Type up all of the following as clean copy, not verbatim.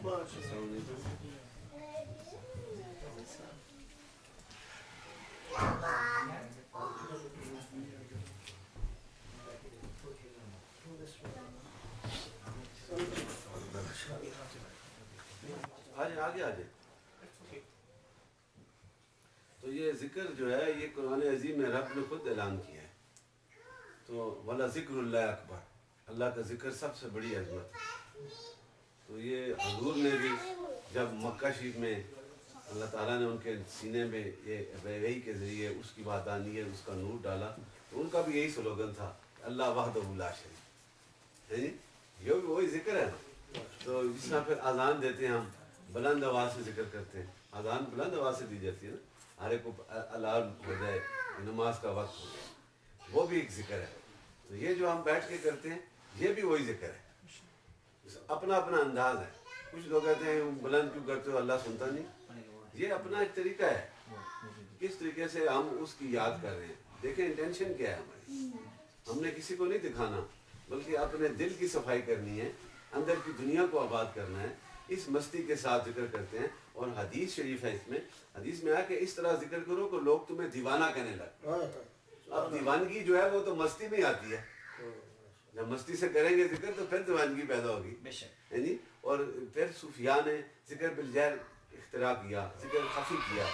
آگے آجائے. تو یہ ذکر جو ہے یہ قرآن عظیم میں رب نے خود اعلان کیا ہے. تو وَلَا ذِكْرُ اللَّهِ اکبر، اللہ کا ذکر سب سے بڑی عظمت ہے. تو یہ حضور نے بھی جب مکہ شریف میں اللہ تعالیٰ نے ان کے سینے میں یہ وحی کے ذریعے اس کی وحدانیت اس کا نور ڈالا، تو ان کا بھی یہی سلوگن تھا اللہ وحدہ لا شریک ہے. یہ بھی وہی ذکر ہے نا. تو جس طرح پھر اذان دیتے ہیں ہم بلند آواز سے ذکر کرتے ہیں. اذان بلند آواز سے دی جاتی ہے نا، ہر ایک کو الارم ہو جائے نماز کا وقت ہو جائے، وہ بھی ایک ذکر ہے. تو یہ جو ہم بیٹھ کے کرتے ہیں یہ بھی وہی ذکر ہے. اپنا اپنا انداز ہے. کچھ لوگ کہتے ہیں بلند کیوں کرتے ہو اللہ سنتا نہیں. یہ اپنا ایک طریقہ ہے کس طریقے سے ہم اس کی یاد کر رہے ہیں. دیکھیں انٹینشن کیا ہے ہماری. ہم نے کسی کو نہیں دکھانا بلکہ اپنے دل کی صفائی کرنی ہے، اندر کی دنیا کو آباد کرنا ہے. اس مستی کے ساتھ ذکر کرتے ہیں. اور حدیث شریف ہے، اس میں حدیث میں آیا کہ اس طرح ذکر کرو کہ لوگ تمہیں دیوانہ کہنے لگے. اب دیوانگی جو ہے وہ تو مستی میں آتی ہے. جب مستی سے کریں گے ذکر تو پھر دیوانگی پیدا ہوگی. یعنی اور پھر صوفیاء نے ذکر بالجہر اختراع کیا، ذکر خفی کیا.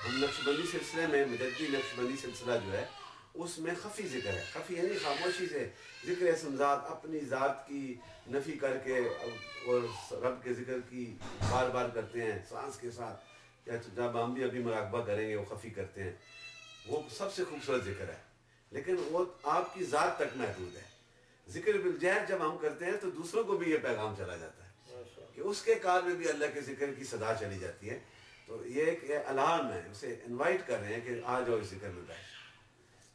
ہم نقشبندی سلسلے میں مجددی نقشبندی سلسلہ جو ہے اس میں خفی ذکر ہے. خفی یعنی خاموشی سے ذکر اسم ذات، اپنی ذات کی نفی کر کے اور رب کے ذکر کی بار بار کرتے ہیں سانس کے ساتھ. جب ہم بھی ابھی مراقبہ کریں گے وہ خفی کرتے ہیں. وہ سب سے خوبصورت ذکر ہے، لیکن وہ آپ کی ذات تک محدود ہے. ذکر بالجہر جب ہم کرتے ہیں تو دوسروں کو بھی یہ پیغام چلا جاتا ہے کہ اس کے کار میں بھی اللہ کے ذکر کی صدا چلی جاتی ہے. تو یہ ایک الارم ہے، اسے انوائٹ کر رہے ہیں کہ آ جاؤ اس ذکر میں بیٹھ.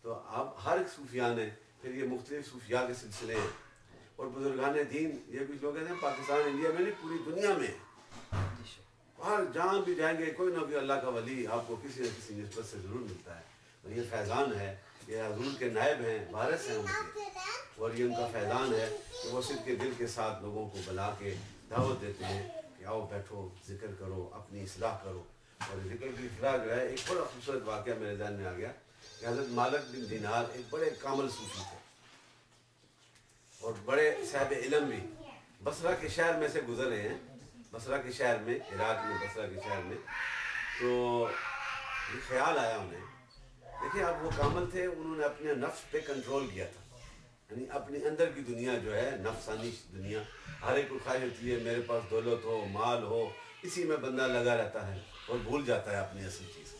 تو اب ہر صوفیاء نے پھر یہ مختلف صوفیاء کے سلسلے ہیں اور بزرگان دین. یہ کچھ لوگ ہیں پاکستان انڈیا میں نہیں پوری دنیا میں ہر جہاں بھی جائیں گے کوئی نہ کوئی اللہ کا ولی آپ کو کسی نہ کسی نسبت سے ضرور ملتا ہے. اور یہ فیضان ہے، یہ حضور کے نائب ہیں، وارث ہیں ان کے. اور یہ ان کا فیضان ہے کہ وہ صدق کے دل کے ساتھ لوگوں کو بلا کے دعوت دیتے ہیں کہ آؤ بیٹھو ذکر کرو، اپنی اصلاح کرو. اور ذکر کی اصلاح جو ہے ایک بڑا خوبصورت واقعہ میرے ذہن میں آ گیا کہ حضرت مالک بن دینار ایک بڑے کامل صوفی تھے اور بڑے صاحب علم بھی. بصرہ کے شہر میں سے گزر رہے ہیں، بصرہ کے شہر میں، عراق میں بصرہ کے شہر میں. تو یہ خیال آیا انہیں. دیکھیں اب وہ کامل تھے، انہوں نے اپنے نفس پہ کنٹرول کیا تھا. یعنی اپنی اندر کی دنیا جو ہے نفسانی دنیا، ہر ایک کو خواہش ہوتی ہے میرے پاس دولت ہو، مال ہو، اسی میں بندہ لگا رہتا ہے اور بھول جاتا ہے اپنی اصل چیز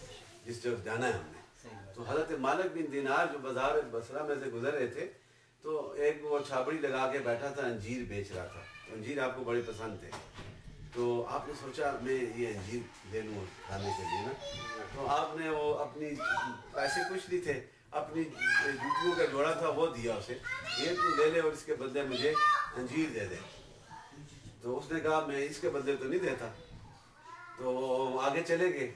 جس جگہ جانا ہے ہم نے. تو حضرت مالک بن دینار جو بازار بصرہ میں سے گزر رہے تھے تو ایک وہ چھابڑی لگا کے بیٹھا تھا، انجیر بیچ رہا تھا. انجیر آپ کو بڑے پسند تھے تو آپ نے سوچا میں یہ انجیر لے لوں کھانے کے لیے نا. تو آپ نے وہ اپنی پیسے کچھ نہیں تھے، اپنی جوتیوں کا جوڑا تھا وہ دیا اسے، یہ تو لے لے اور اس کے بدلے مجھے انجیر دے دے. تو اس نے کہا میں اس کے بدلے تو نہیں دیتا. تو آگے چلے گئے،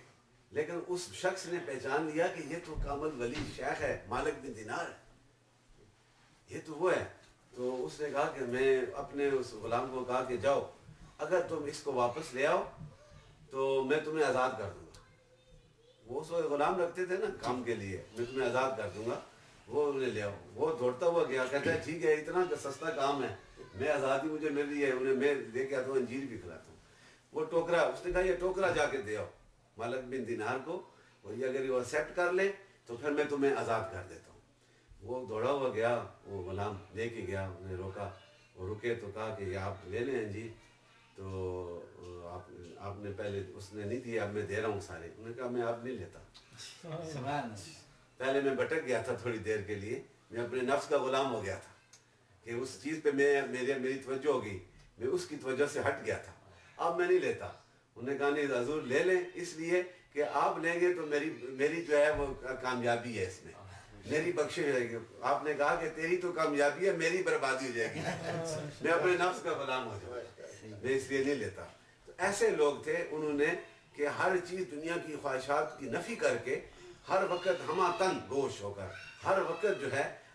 لیکن اس شخص نے پہچان لیا کہ یہ تو کامل ولی شیخ ہے، مالک بن دینار ہے، یہ تو وہ ہے. تو اس نے کہا کہ میں اپنے اس غلام کو کہا کہ جاؤ اگر تم اس کو واپس لے آؤ تو میں تمہیں آزاد کر دوں گا. وہ اس وقت غلام رکھتے تھے نا کام کے لیے، میں تمہیں آزاد کر دوں گا. وہ انہیں لے آؤ. وہ دوڑتا ہوا گیا، کہتا ہے ٹھیک ہے اتنا سستا کام ہے، میں آزادی مجھے مل رہی ہے، انہیں میں دے کے آتا ہوں انجیر بھی کھلاتا ہوں. وہ ٹوکرا، اس نے کہا یہ ٹوکرا جا کے دے آؤ مالک بن دینار کو، اور یہ اگر وہ ایکسیپٹ کر لے تو پھر میں تمہیں آزاد کر دیتا ہوں. وہ دوڑا ہوا گیا، وہ غلام لے کے گیا، انہیں روکا. وہ رکے تو کہا کہ یہ آپ لے لیں انجیر. تو آپ نے پہلے اس نے نہیں دیا، اب میں دے رہا ہوں سارے. انہوں نے کہا میں آپ نہیں لیتا. پہلے میں بھٹک گیا تھا تھوڑی دیر کے لیے، میں اپنے نفس کا غلام ہو گیا تھا کہ اس چیز پہ میری توجہ ہو گئی، میں اس کی توجہ سے ہٹ گیا تھا. اب میں نہیں لیتا. انہوں نے کہا نہیں حضور لے لیں، اس لیے کہ آپ لیں گے تو میری جو ہے وہ کامیابی ہے، اس میں میری بخشش ہو جائے گی. آپ نے کہا کہ تیری تو کامیابی ہے، میری بربادی ہو جائے گی، میں اپنے نفس کا غلام ہو جاؤں، میں اس لیے نہیں لیتا. تو ایسے لوگ تھے، انہوں نے کہ ہر چیز دنیا کی خواہشات کی نفی کر کے ہر وقت ہمہ تن گوش ہو کر ہر وقت جو ہے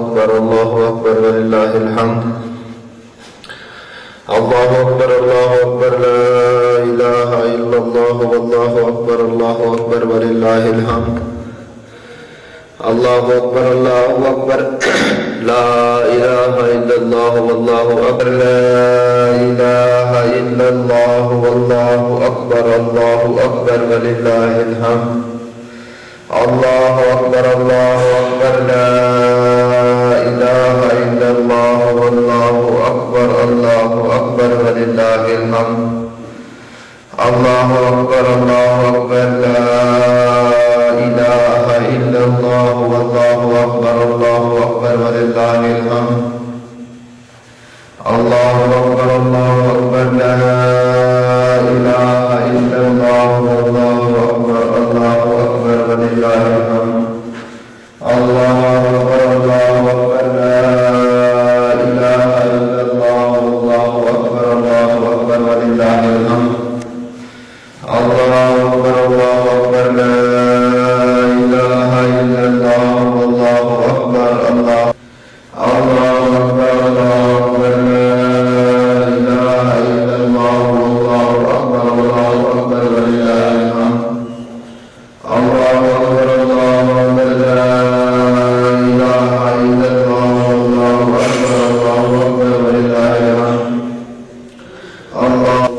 أكبر الله أكبر ولله الحمد الله أكبر لا إله إلا الله والله أكبر ولله الحمد الله أكبر لا إله إلا الله والله أكبر لا إله إلا الله والله أكبر ولله الحمد الله أكبر لا إله إلا الله والله أكبر ولله الحمد الله أكبر لا إله إلا الله والله أكبر ولله الحمد الله أكبر لا إله إلا الله والله أكبر ولله الحمد الله أكبر لا إله إلا الله والله أكبر ولله الحمد الله أكبر لا إله إلا الله والله أكبر الله أكبر لا إله إلا الله والله أكبر ولله الحمد الله أكبر لا إله إلا الله والله أكبر ولله الحمد الله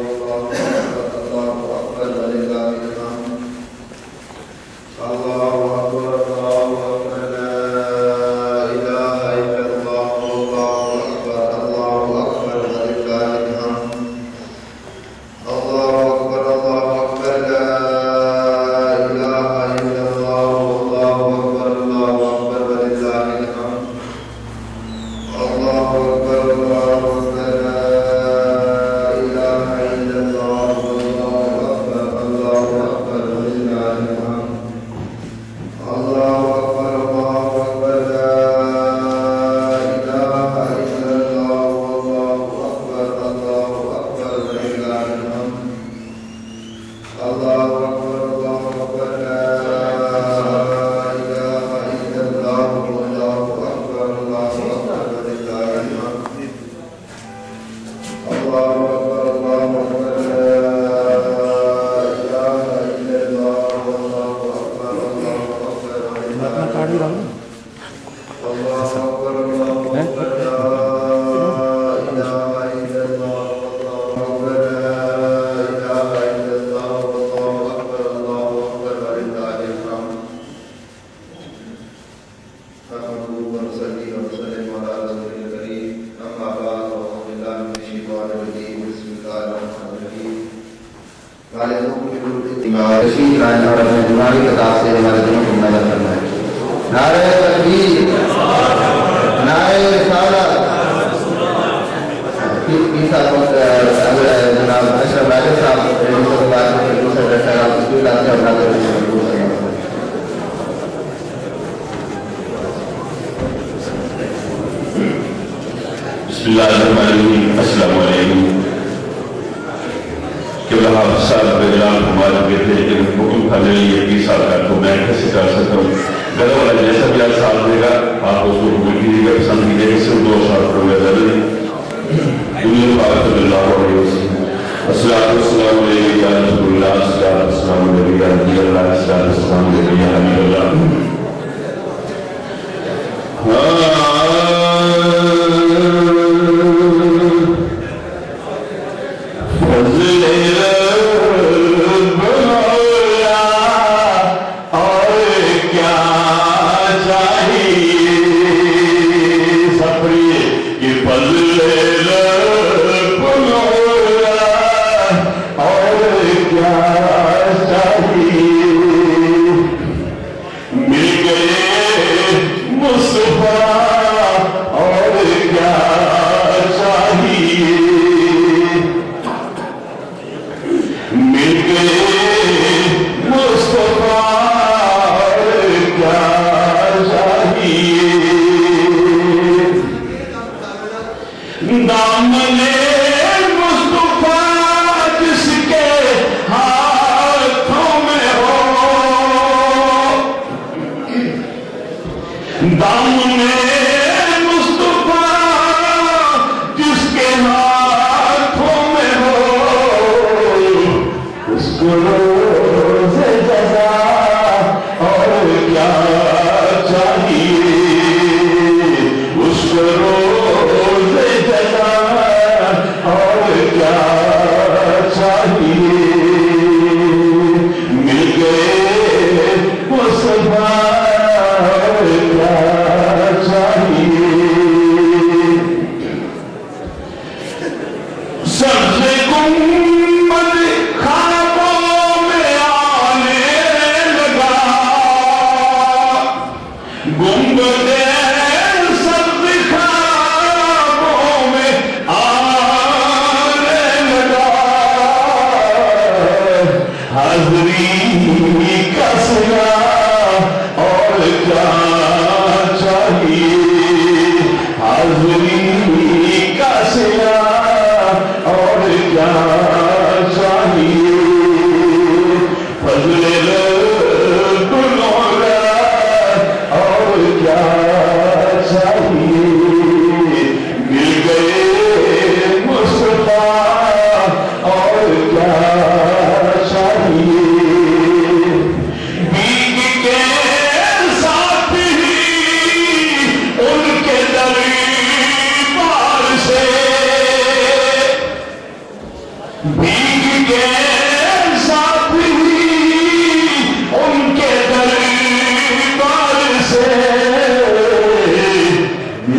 میرے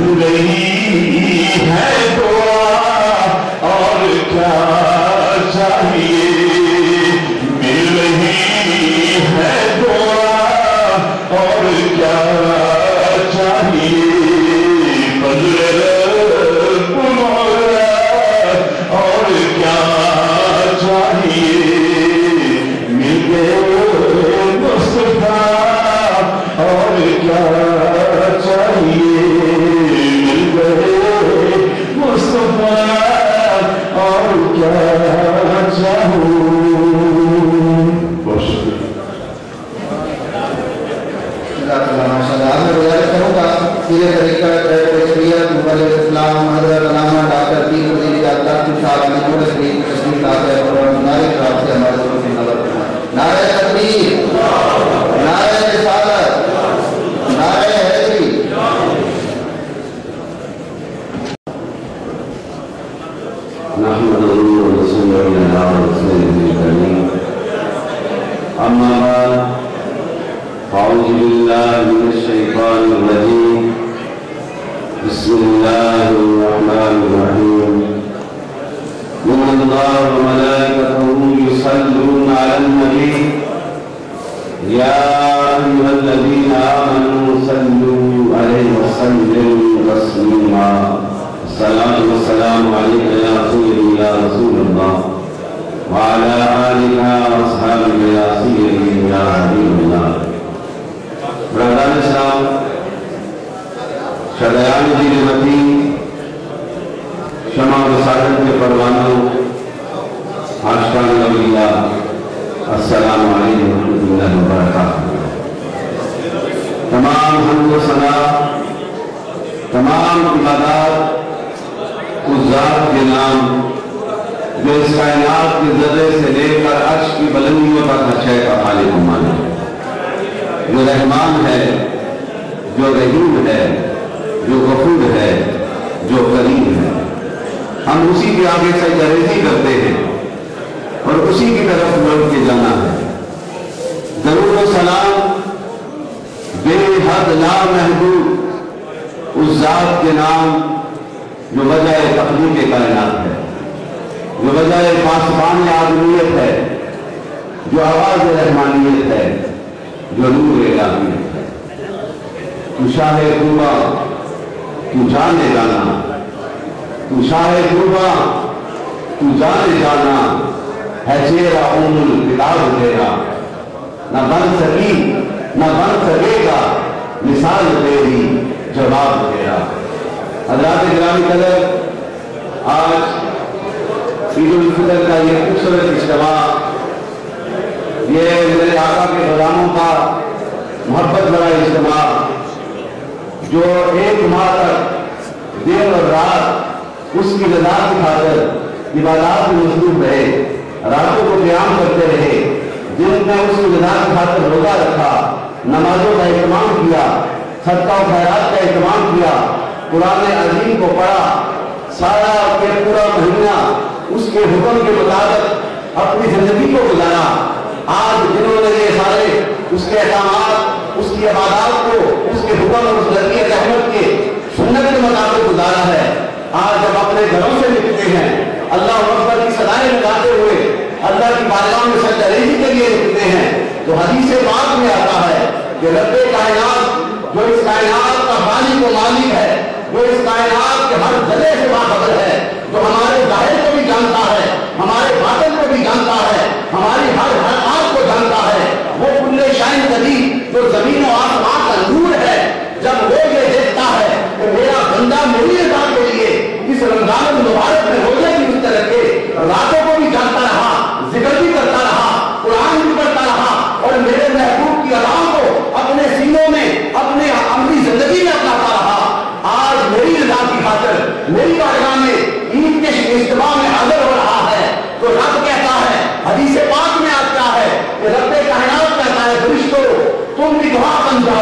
مل رہی ہے دعا اور کیا چاہیے مل رہی ہے دعا اور کیا چاہیے فضل رب مولا اور کیا چاہیے مل گئے مصطفیٰ اور کیا چاہیے مل گئے مصطفیٰ اور کیا چاہوں میں گزارش کروں گا سیرے طریقہ شریعت مبلغ اسلام حضرت علامہ ڈاکٹر پیر وزیر اعظم صاحب نے پورے شریف تشریف لاتے ہیں اور نعرے خلاف سے ہمارے ضرور کی نظر فرمائیں نعرہ تکبیر نعرہ رسالت نعرہ حیدری نحمده ونصلي على رسوله الكريم أما بعد أعوذ بالله من الشيطان الرجيم بسم الله الرحمن الرحيم إن الله وملائكته يصلون على النبي يا أيها الذين آمنوا صلوا عليه وسلموا تسليما الصلاة والسلام عليك يا رسول الله وعلى آلك وأصحابك يا سيدي يا حبيب الله برادران اسلام شدیان دین متی شمع وسادت کے پروانوں عاشقان اولیاء السلام علیکم ورحمۃ اللہ وبرکاتہ تمام حمد و ثنا تمام عبادات اس ذات کے نام جو اس کائنات کے ذرے سے لے کر عرش کی بلندیوں تک ہر شے کا خالق و مالک ہے جو رحمان ہے جو رحیم ہے جو غفور ہے جو کریم ہے ہم اسی کے آگے سجدہ ریزی کرتے ہیں اور اسی کی طرف لوٹ کے جانا ہے درود و سلام بے حد لامحدود اس ذات کے نام جو وجہ تخلیق کائنات ہے جو وجہ پاسبان آدمیت ہے جو آواز رحمانیت ہے جو نور الہیت ہے تو شاہ خوبا تو جانے جانا تو شاہ خوبا تو جانے جانا ہے چہرہ کتاب تیرا نہ بن سکی نہ بن سکے گا مثال تیری جواب تیرا حضرات گرامی قدر آج عید الفطر کا یہ خوبصورت اجتماع یہ میرے آقا کے غلاموں کا محبت بڑا اجتماع جو ایک ماہ تک دن اور رات اس کی رضا کی خاطر عبادات میں مصروف رہے راتوں کو قیام کرتے رہے دن میں اس کی رضا کی خاطر روزہ رکھا نمازوں کا اہتمام کیا صدقہ و خیرات کا اہتمام کیا قرآن عظیم کو پڑھا سارا کے پورا مہینہ اس کے حکم کے مطابق اپنی زندگی کو گزارا آج جنہوں نے یہ سارے اس کے احکامات اس کی عبادات کو اس کے حکم اور اس ذریعے رحمت کے سنت کے مطابق گزارا ہے آج جب اپنے گھروں سے نکلتے ہیں اللہ اکبر کی صدائیں لگاتے ہوئے اللہ کی بارگاہ میں سجدہ ریزی کے لیے نکلتے ہیں تو حدیث پاک میں آتا ہے کہ رب کائنات جو اس کائنات کا خالق و مالک ہے جو اس کائنات کے ہر ذرے سے باخبر ہے جو ہمارے ظاہر کو بھی جانتا ہے ہمارے باطن کو بھی جانتا ہے ہماری ہر حرکات کو جانتا ہے وہ کل شائن قدیر جو زمین و آسمان کا نور ہے جب وہ یہ دیکھتا ہے کہ میرا بندہ میری رضا کے لیے اس رمضان المبارک میں روزے کی اس طرح کے راتوں کو بھی جانتا رہا ذکر بھی کرتا رہا قرآن بھی پڑھتا رہا اور میرے محبوب کی اداؤں کو اپنے سینوں میں اپنے عملی زندگی میں اپناتا رہا آج میری رضا کی خاطر میری بارگاہ میں عید کے اجتماع میں حاضر ہو رہا ہے تو رب کہتا ہے حدیث پاک میں آتا ہے کہ رب کائنات کہتا ہے فرشتوں تم بھی گواہ بن جاؤ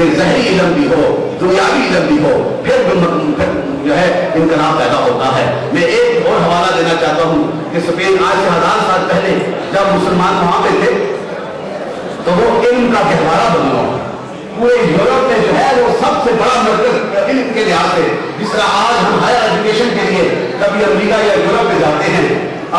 یہ ظہری علم بھی ہو دنیاوی علم بھی ہو پھر جو ہے انقلاب پیدا ہوتا ہے. میں ایک اور حوالہ دینا چاہتا ہوں کہ اسپین آج سے 1000 سال پہلے جب مسلمان وہاں پہ تھے تو وہ علم کا گہوارہ بن گیا. پورے یورپ میں جو ہے وہ سب سے بڑا مرکز علم کے لحاظ سے. جس طرح آج ہم ہائر ایجوکیشن کے لیے کبھی امریکہ یا یورپ میں جاتے ہیں,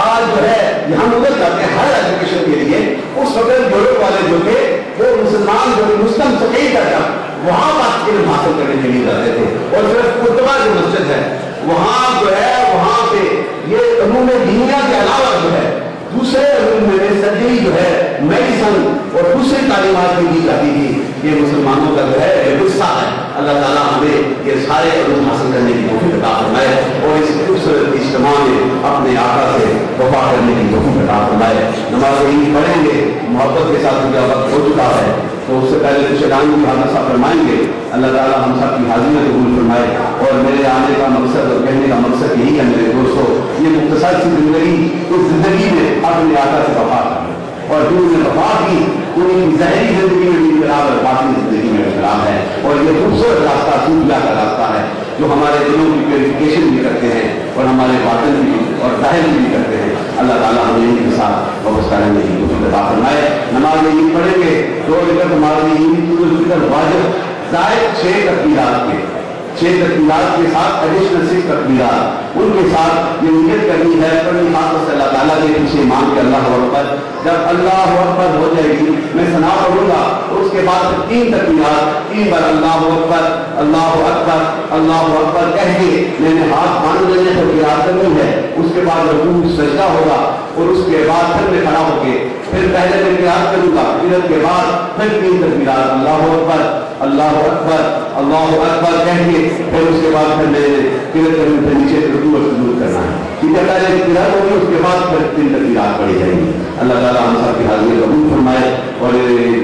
آج جو ہے ہم ادھر جاتے ہیں ہائر ایجوکیشن کے لیے. اس وقت یورپ والے جو تھے وہ مسلمان جو مسلم سفید کا وہاں پر علم حاصل کرنے کے لیے جاتے تھے. اور صرف قرطبہ جو مسجد ہے وہاں جو ہے وہاں پہ یہ علوم دینیا کے علاوہ جو ہے دوسرے علوم میں سرجری جو ہے میڈیسن اور دوسری تعلیمات بھی دی جاتی تھی. یہ مسلمانوں کا جو ہے یہ حصہ ہے. اللہ تعالیٰ ہمیں یہ سارے علوم حاصل کرنے کی توفیق عطا فرمائے اور اس خوبصورت اجتماع میں اپنے آقا سے وفا کرنے کی توفیق عطا فرمائے. نماز عید پڑھیں گے, محبت کے ساتھ جو وقت ہو چکا ہے تو اس سے پہلے کچھ اعلان کی حاضر صاحب فرمائیں گے. اللہ تعالیٰ ہم سب کی حاضری قبول فرمائے. اور میرے آنے کا مقصد اور کہنے کا مقصد یہی ہے میرے دوستوں, یہ مختصر سی زندگی اس زندگی میں اپنے آقا سے وفا کرنا, اور جو انہوں نے وفا کی ان کی ظاہری زندگی میں بھی انقلاب اور باطنی زندگی میں انقلاب ہے. اور یہ خوبصورت راستہ صوفیہ کا راستہ ہے جو ہمارے دلوں کی پیوریفیکیشن بھی کرتے ہیں اور ہمارے باطن بھی اور ظاہر بھی کرتے ہیں. اللہ تعالیٰ ہمیں ان کے ساتھ وابستہ رہنے کی توفیق عطا فرمائے. نماز عید پڑھیں گے 2 رکعت نماز عید واجب زائد 6 تکبیرات کے 6 تکبیرات کے ساتھ ایڈیشنل 6 تکبیرات ان کے ساتھ یہ نیت کرنی ہے پڑھنی خاص طور سے اللہ تعالیٰ کے پیچھے مان کے اللہ اکبر. جب اللہ اکبر ہو جائے گی میں ثنا پڑھوں گا اور اس کے بعد 3 تکبیرات 3 بار اللہ اکبر اللہ اکبر اللہ اکبر کہہ کے میں نے ہاتھ باندھ لینے کو قرات کرنی ہے. اس کے بعد رکوع سجدہ ہوگا اور اس کے بعد پھر میں کھڑا ہو کے پھر پہلے میں قرات کروں گا, پھر کے بعد پھر 3 تکبیرات اللہ اکبر اللہ اکبر اللہ اکبر کہہ کے پھر اس کے بعد پھر میں پھر نیچے رکوع اور سجود کرنا ہے. ٹھیک ہے, پہلے قرات ہوگی اس کے بعد پھر 3 تکبیرات پڑھی جائیں گی. اللہ تعالیٰ ہم سب کی حاضری قبول فرمائے. اور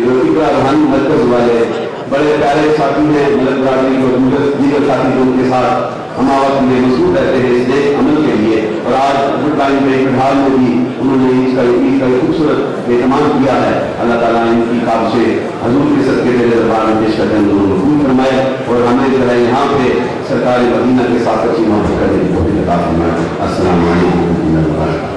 جو اقرا روحانی مرکز والے بڑے پیارے ساتھی ہیں ملک برادری اور دیگر ساتھی جو ان کے ساتھ ہم آوت میں مضبوط رہتے ہیں اس نیک عمل کے لیے. اور آج گڈ ٹائم میں بہار میں بھی انہوں نے اس کا خوبصورت اہتمام کیا ہے. اللہ تعالیٰ ان کی کام سے حضور کے صدقے کے دربار میں پیش کرتے ہیں انہوں نے قبول فرمائے اور ہمیں جو ہے یہاں پہ سرکار مدینہ کے ساتھ اچھی محبت کرنے کی توفیق عطا فرمائے. السلام علیکم و رحمۃ اللہ وبرکاتہ.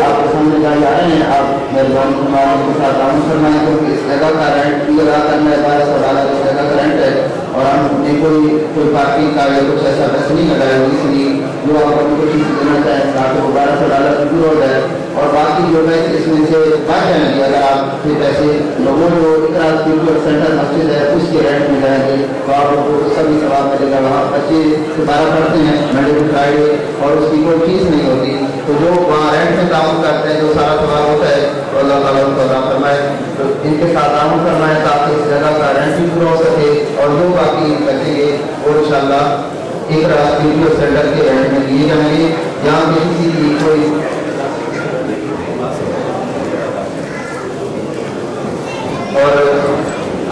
آپ کے سامنے جا رہے ہیں, آپ مہربانی فرمائیں کے ساتھ تعاون فرمائیں کیونکہ اس جگہ کا رینٹ بھی ادا کرنا ہے 1200 اس جگہ کا رینٹ ہے اور ہم نے کوئی پارکنگ کا یا کچھ ایسا پیسہ نہیں لگایا. اس لیے جو آپ اپنی کو چیز دینا چاہیں تاکہ وہ 1200 منظور ہو جائے اور باقی جو ہے اس میں سے بچ جائیں گے. اگر آپ پھر پیسے لوگوں جو اقرا اسپرچل سینٹر مسجد ہے اس کے رینٹ میں جائیں گے تو آپ کو سبھی ثواب ملے گا. وہاں بچے دوبارہ پڑھتے ہیں منڈے ٹو فرائیڈے اور اس کی کوئی فیس نہیں ہوتی. تو جو وہاں رینٹ میں تعاون کرتے ہیں جو سارا ثواب ہوتا ہے تو اللہ تعالیٰ ان کو عطا فرمائے. تو ان کے ساتھ تعاون کرنا ہے تاکہ اس جگہ کا رینٹ بھی پورا ہو سکے اور جو باقی بچیں گے وہ انشاءاللہ اقرا اسپرچل سینٹر کے رینٹ میں لیے جائیں گے. جہاں پہ کسی کی کوئی اور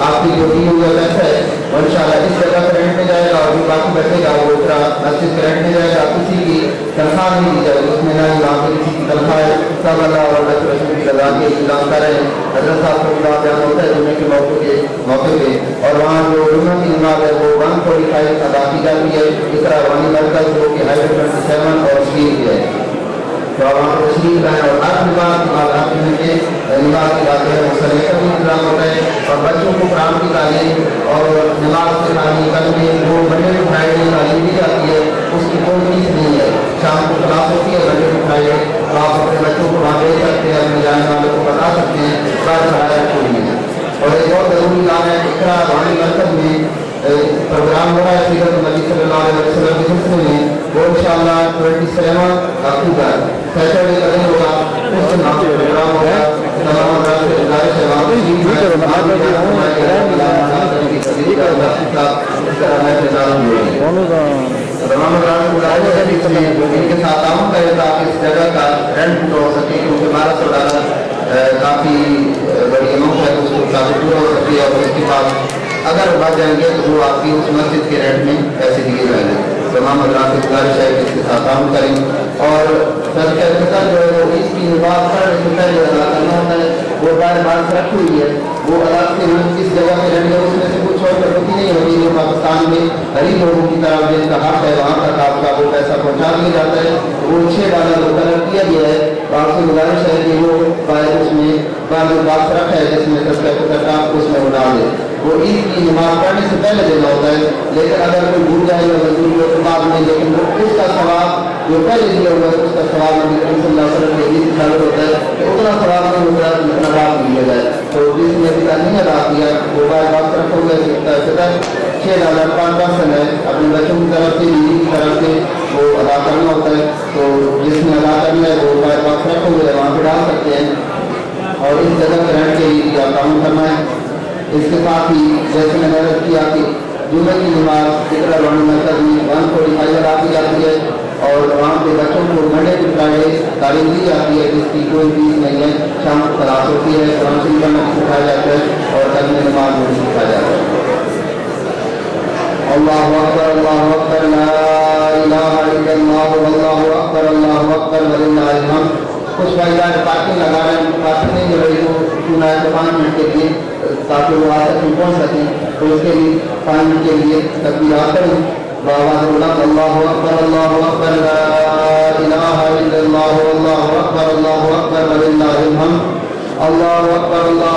آپ کی جو دی ہوئی پیسہ ہے وہ انشاءاللہ اس جگہ کا رینٹ میں جائے گا اور جو باقی بچے گا وہ اقرا مسجد کے رینٹ میں جائے گا. کسی کی تنخواہ نہیں دی جائے گی, اس میں نہ ہی وہاں پہ کسی کی تنخواہ ہے. سب اللہ اور اللہ کے رسول کی رضا کے انتظام کر رہے ہیں. حضرت صاحب کو خدا بیان ہوتا ہے جمعے کے موقع پہ اور وہاں جو جمعہ کی نماز ہے وہ 145 ادا کی جاتی ہے. اقرا روحانی مرکز جو کہ ہائی وے 27 اور اسکیم کی ہے تو وہاں پر تشریف لائیں اور ہر نماز آپ کے نماز کی بات ہے مسئلے کا بھی انتظام ہوتا ہے اور بچوں کو قرآن کی تعلیم اور نماز سے تعلیم کرنے وہ منڈے ٹو فرائیڈے تعلیم دی جاتی ہے. اس کی کوئی فیس نہیں ہے. شام کو کلاس ہوتی ہے منڈے ٹو فرائیڈے تو آپ اپنے بچوں کو وہاں بھیج سکتے ہیں, اپنے جانے والوں کو بتا سکتے ہیں. بات پڑھایا کوئی نہیں ہے. اور ایک بہت ضروری کام ہے اقرا روحانی مرکز میں پروگرام ہو رہا ہے سیرت نبی صلی اللہ علیہ وسلم کے سلسلے میں وہ انشاءاللہ 27 اکتوبر سیٹرڈے کا دن ہوگا. اس دن آپ پروگرام ہوگا. تمام حضرات سے گزارش ہے وہاں تمام حضرات کو گزارش ہے ان کے ساتھ تعاون کرے تاکہ اس جگہ کا رینٹ پورا ہو سکے کیونکہ $1200 کافی بڑی اماؤنٹ ہے. اس کو کافی پورا ہو سکتی ہے اور اس کے بعد اگر بچ جائیں گے تو وہ آپ کی اس مسجد کے رینٹ میں پیسے دیے جائیں گے. تمام حضرات سے گزارش ہے کہ اس کے ساتھ تعاون کریں اور صدقہ فطر جو ہے وہ اس کی نماز پڑھنے سے پہلے ادا کرنا ہوتا ہے. وہ باہر بات رکھی ہوئی ہے, وہ الگ سے لوگ کس جگہ پہ رہیں گے اس میں سے کچھ اور پروتی نہیں ہوتی جو پاکستان میں غریب لوگوں کی طرف جن کا حق ہے وہاں تک آپ کا وہ پیسہ پہنچا دیا جاتا ہے. وہ $6 مقرر کیا گیا ہے. آپ سے گزارش ہے کہ وہ باہر اس میں بعض بات رکھا ہے جس میں صدقہ فطر کا اس میں اڑا دے. وہ عید کی نماز پڑھنے سے پہلے دینا ہوتا ہے, لیکن اگر کوئی بھول جائے یا مزدور ہو تو بعد میں, لیکن اس کا ثواب جو پہلے دیا ہوا ہے اس کا ثواب نبی کریم صلی اللہ علیہ وسلم کے عید ثابت ہوتا ہے کہ اتنا ثواب نہیں رات دیا جائے. تو جس نے ابھی نہیں ادا کیا وہ بار بات رکھو گے فطر $6 5% ہے اپنے بچوں کی طرف سے بیوی کی طرف سے وہ ادا کرنا ہوتا ہے. تو جس نے ادا کرنا ہے وہ بار بات رکھو گے وہاں پہ ڈال سکتے ہیں اور اس جگہ پہ رہنے کے لیے کیا کام کرنا ہے. اس کے ساتھ ہی جیسے میں نے عرض کیا کہ جمعہ کی نماز فکر روانی مرکز میں 145 ادا کی جاتی ہے اور وہاں پہ بچوں کو منڈے ٹو فرائیڈے تعلیم دی جاتی ہے جس کی کوئی فیس نہیں ہے. شام کو کلاس ہوتی ہے, قرآن شریف پڑھنا سکھایا جاتا ہے اور تجوید نماز میں سکھایا جاتا ہے. اللہ اکبر اللہ اکبر لا الہ الا اللہ واللہ اکبر اللہ اکبر وللہ الحمد. کچھ بھائی جان پارکنگ لگا رہے ہیں, پارکنگ نہیں مل رہی تو چنا ہے 5 منٹ کے لیے تاکہ وہ آ تک پہنچ سکیں. تو اس کے لیے 5 منٹ کے لیے تکبیرات کریں. بآواز بلند اللہ اکبر لا الہ الا اللہ واللہ اکبر وللہ الحمد. اللہ اکبر لا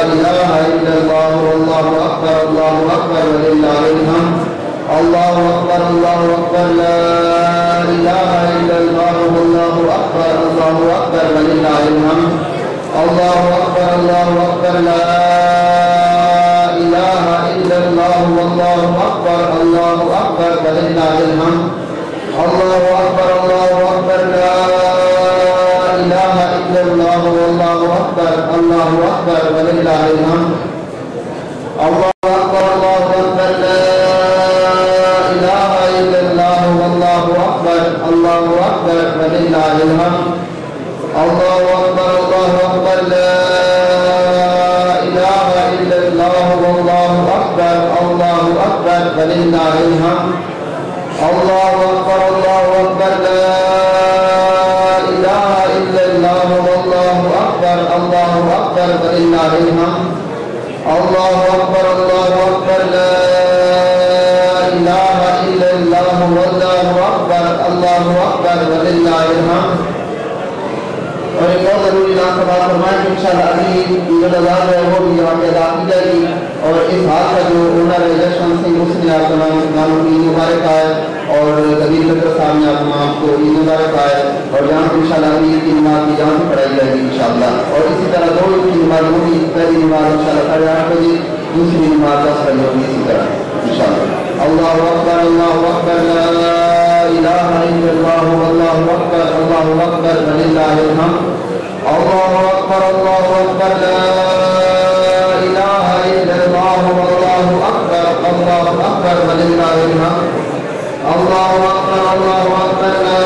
الہ الا اللہ واللہ اکبر وللہ الحمد. اللہ اکبر لا الہ الا اللہ واللہ اکبر وللہ الحمد. اللہ اکبر لا الہ الا اللہ واللہ اکبر وللہ الحمد. اللہ اکبر لا الہ الا اللہ واللہ اکبر وللہ الحمد. اللہ اکبر لا الہ الا اللہ واللہ اکبر وللہ الحمد. اللہ اکبر لا الہ الا اللہ واللہ اکبر وللہ الحمد. اللہ اکبر لا الہ الا اللہ واللہ اکبر وللہ الحمد. اللہ اکبر لا الہ الا اللہ واللہ اکبر وللہ الحمد. اور ایک اور ضروری بات فرمائیں کہ انشاءاللہ اگلی عید الاضحیٰ ہے وہ بھی یہاں پہ ادا کی جائے گی. اور اس حال کا جو اونر ہے جشن سنگھ اس نے آپ تمام مسلمانوں کی عید مبارک آئے اور قبیل فطر صاحب نے آپ تمام کو عید مبارک آئے. اور یہاں پہ انشاءاللہ اگلی عید کی نماز بھی یہاں پہ پڑھائی جائے گی انشاءاللہ. اور اسی طرح 2 عید کی نماز ہوگی, پہلی نماز انشاءاللہ 8:30 بجے, دوسری نماز 10 بجے ہوگی اسی طرح انشاءاللہ. اللہ اکبر لا الہ الا اللہ واللہ اکبر وللہ الحمد. اللہ اکبر لا الہ الا اللہ واللہ اکبر وللہ الحمد. اللہ اکبر لا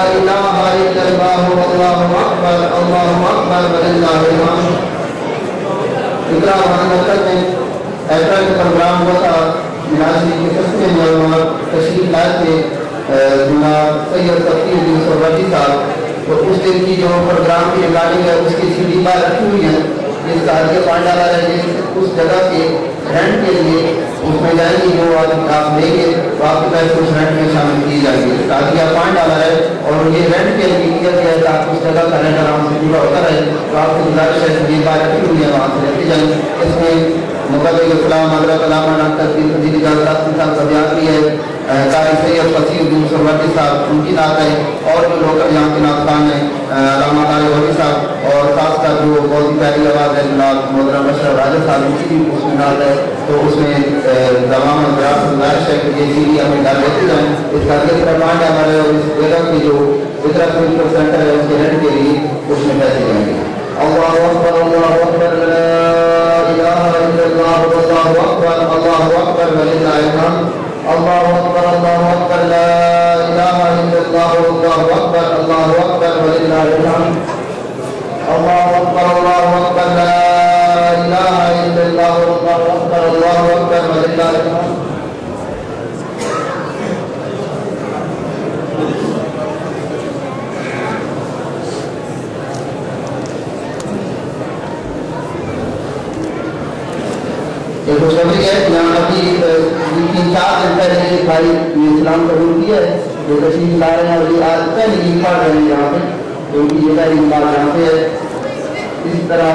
الہ الا اللہ واللہ اکبر وللہ الحمد. اقرا مرکز میں ایسا ایک پروگرام ہوا تھا, مراجی کے سستے میں تشریف لائے تھے جناب سید تقی الدین صاحب. تو اس دن کی جو پروگرام کی ریکارڈنگ ہے اس کی CD باہر رکھی ہوئی ہے. اس کا آگے پوائنٹ ڈالا ہے اس جگہ کے رینٹ کے لیے اس میں جائیں گی جو آپ لیں گے تو آپ کے پیسے اس رینٹ میں شامل کی جائیں گے. تاکہ آپ پوائنٹ ڈالا ہے اور یہ رینٹ کے لیے کیا گیا ہے تاکہ اس جگہ کا رینٹ آرام سے پورا ہوتا رہے. تو آپ کی گزارش ہے CD باہر رکھی ہوئی ہے وہاں سے لیتے جائیں. اس میں مقدم اسلام حضرت علامہ ڈاکٹر فضیل اجازت صاحب کا بیان بھی ہے, قاری سید فصیح الدین سہروردی صاحب ان کی نعت ہے, اور جو لوکل یہاں کے نعت خان ہیں علامہ قاری ولی صاحب, اور خاص کر جو بہت ہی پیاری آواز ہے جناب محترم بشر راجہ صاحب ان کی بھی اس میں نعت ہے. تو اس میں تمام حضرات سے گزارش ہے کہ یہ CD ہمیں ڈال دیتے جائیں. اس کا اگلے طرف پوائنٹ ہمارے اور اس جگہ کی جو فطرت میڈیکل سینٹر ہے اس کے رینٹ کے لیے اس میں پیسے جائیں گے. اللہ اکبر لا الہ الا اللہ واللہ اکبر وللہ الحمد. اللہ اکبر لا الہ الا اللہ واللہ اکبر وللہ الحمد. اللہ اکبر لا الہ الا اللہ واللہ اکبر وللہ الحمد. یہ خوشخبری ہے کہ یہاں ابھی 3-4 دن پہلے ایک بھائی اسلام قبول کیا ہے جو تشریف لا رہے ہیں اور یہ آج پہلی عید پڑھ رہے ہیں یہاں پہ کیونکہ یہ پہلی نماز یہاں پہ ہے. اسی طرح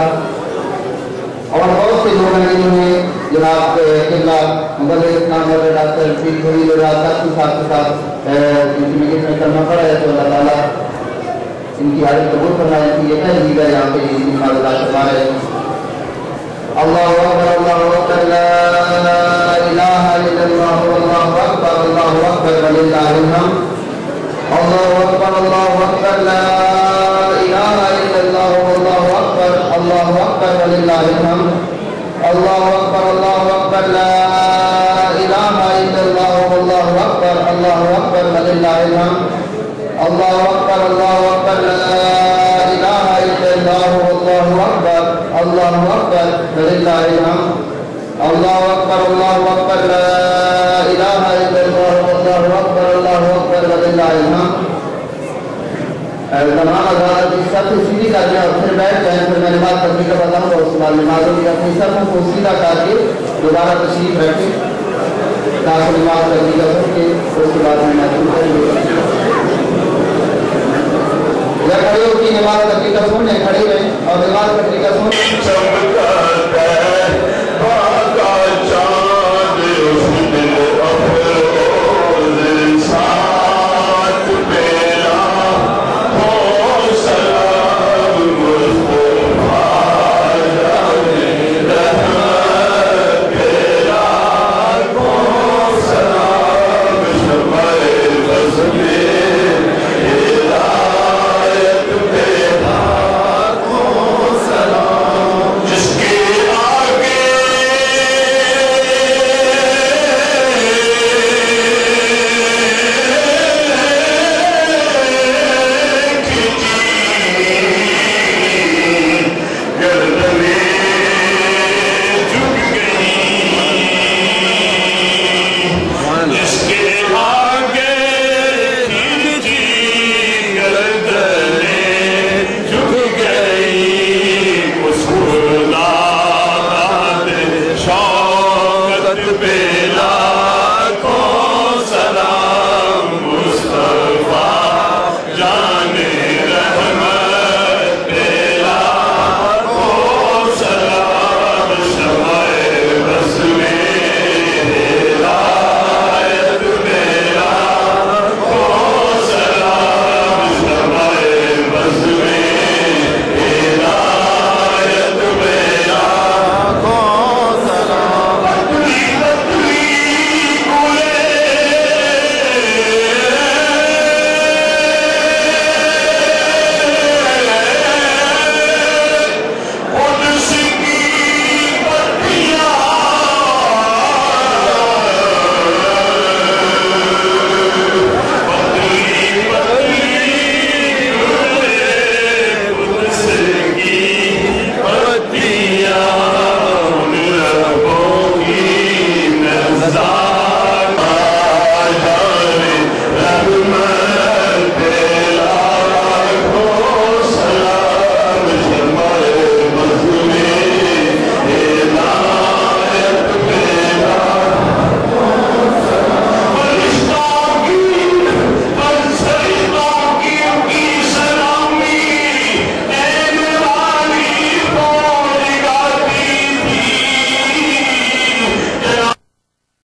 اور بہت سے لوگ ہیں جنہوں نے جناب قبلہ مبلغ اسلام اور ڈاکٹر پیر خلیل صاحب کے ساتھ انٹیمیٹ میں کرنا پڑا ہے تو اللہ تعالیٰ ان کی حالت قبول فرمائے کہ یہ پہلی عید ہے یہاں پہ عید نماز ادا کروا رہے ہیں. اللہ اکبر لا الہ الا اللہ واللہ اکبر وللہ الحمد. اللہ اکبر لا الہ الا اللہ واللہ اکبر وللہ الحمد. اللہ اکبر لا الہ الا اللہ واللہ اکبر وللہ الحمد. اللہ اکبر لا الہ الا اللہ واللہ اکبر وللہ الحمد. اللہ اکبر لا الہ الا اللہ واللہ اکبر وللہ الحمد. زمان آزاد کی سب سے سیدھی کر دیا اور پھر بیٹھ جائیں. پھر میں نماز پڑھنے کا بتاؤں اور اس کے بعد نمازوں کی اپنی سب کو سیدھا کر کے دوبارہ تشریف رکھیں تاکہ نماز پڑھنے کا سن کے اس کے بعد میں محسوس کریں گے. یا کھڑے ہو کی نماز پڑھنے کا سن لیں, کھڑے رہیں اور نماز پڑھنے کا سن شوقت پہ